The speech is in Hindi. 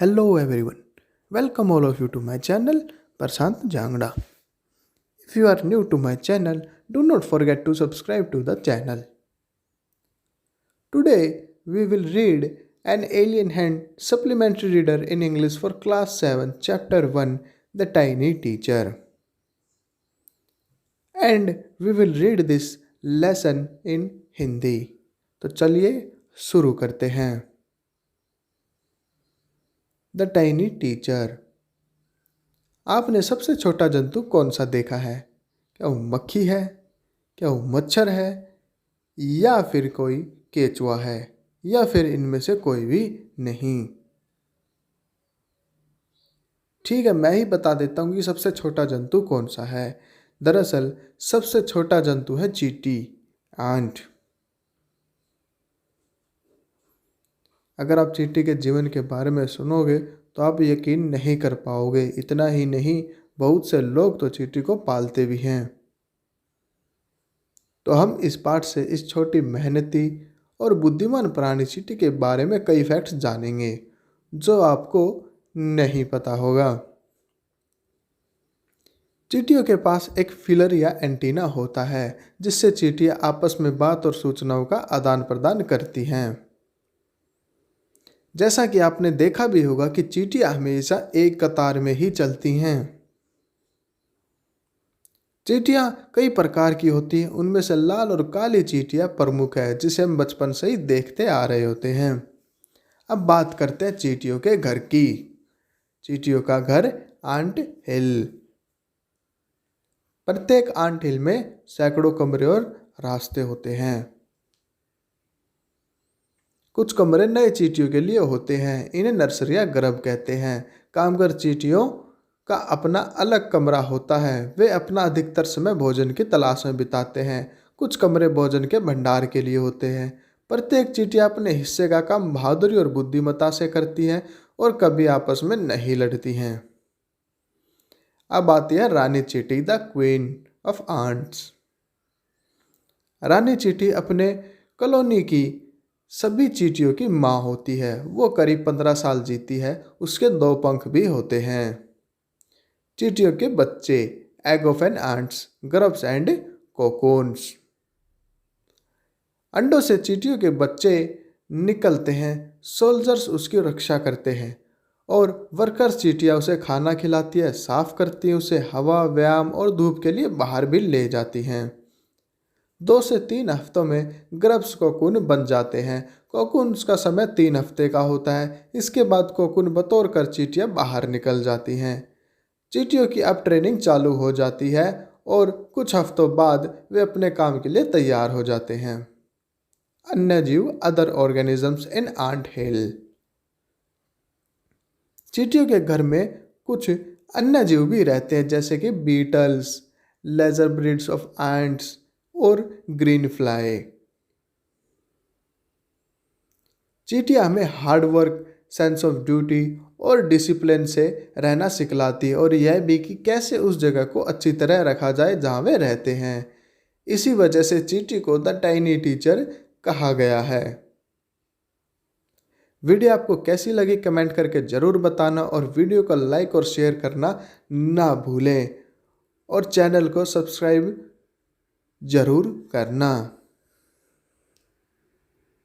Hello everyone. Welcome all of you to my channel Prashant Jangda. If you are new to my channel, do not forget to subscribe to the channel. Today we will read An Alien Hand supplementary reader in English for class 7 chapter 1 The Tiny Teacher. And we will read this lesson in Hindi. तो चलिए शुरू करते हैं. The tiny teacher. आपने सबसे छोटा जंतु कौन सा देखा है? क्या वो मक्खी है? क्या वो मच्छर है? या फिर कोई केचुआ है? या फिर इनमें से कोई भी नहीं? ठीक है, मैं ही बता देता हूँ कि सबसे छोटा जंतु कौन सा है. दरअसल सबसे छोटा जंतु है चींटी, आंट. अगर आप चींटी के जीवन के बारे में सुनोगे तो आप यकीन नहीं कर पाओगे. इतना ही नहीं, बहुत से लोग तो चींटी को पालते भी हैं. तो हम इस पाठ से इस छोटी मेहनती और बुद्धिमान प्राणी चींटी के बारे में कई फैक्ट्स जानेंगे जो आपको नहीं पता होगा. चींटियों के पास एक फीलर या एंटीना होता है जिससे चींटियां आपस में बात और सूचनाओं का आदान प्रदान करती हैं. जैसा कि आपने देखा भी होगा कि चींटियां हमेशा एक कतार में ही चलती हैं. चींटियां कई प्रकार की होती हैं. उनमें से लाल और काली चींटियां प्रमुख है जिसे हम बचपन से ही देखते आ रहे होते हैं. अब बात करते हैं चींटियों के घर की. चींटियों का घर आंट हिल. प्रत्येक आंट हिल में सैकड़ों कमरे और रास्ते होते हैं. कुछ कमरे नए चींटियों के लिए होते हैं. इन्हें नर्सरी या गर्भ कहते हैं. कामगर चींटियों का अपना अलग कमरा होता है. वे अपना अधिकतर समय भोजन की तलाश में बिताते हैं. कुछ कमरे भोजन के भंडार के लिए होते हैं. प्रत्येक चींटियां अपने हिस्से का काम बहादुरी और बुद्धिमत्ता से करती हैं और कभी आपस में नहीं लड़ती हैं. अब आती है रानी चींटी, द क्वीन ऑफ आंट्स. रानी चींटी अपने कॉलोनी की सभी चींटियों की माँ होती है. वो करीब 15 साल जीती है. उसके 2 पंख भी होते हैं. चींटियों के बच्चे, egg of an ants, grubs and cocoons. अंडों से चींटियों के बच्चे निकलते हैं. सोल्जर्स उसकी रक्षा करते हैं और वर्कर्स चींटियां उसे खाना खिलाती है, साफ करती है, उसे हवा, व्यायाम और धूप के लिए बाहर भी ले जाती हैं. 2 से 3 हफ्तों में ग्रब्स कोकून बन जाते हैं. कोकून्स का समय 3 हफ्ते का होता है. इसके बाद कोकून बतौर कर चींटियां बाहर निकल जाती हैं. चींटियों की अब ट्रेनिंग चालू हो जाती है और कुछ हफ्तों बाद वे अपने काम के लिए तैयार हो जाते हैं. अन्य जीव, अदर ऑर्गेनिजम्स इन आंट हिल. चींटियों के घर में कुछ अन्य जीव भी रहते हैं जैसे कि beetles, lesser breeds of ants और ग्रीन फ्लाई. चींटियां हमें hard work, sense of duty और डिसिप्लिन से रहना सिखलाती है और यह भी कि कैसे उस जगह को अच्छी तरह रखा जाए जहां वे रहते हैं. इसी वजह से चींटी को द टाइनी टीचर कहा गया है. वीडियो आपको कैसी लगी कमेंट करके ज़रूर बताना और वीडियो को लाइक और शेयर करना ना भूलें और चैनल को सब्सक्राइब ज़रूर करना.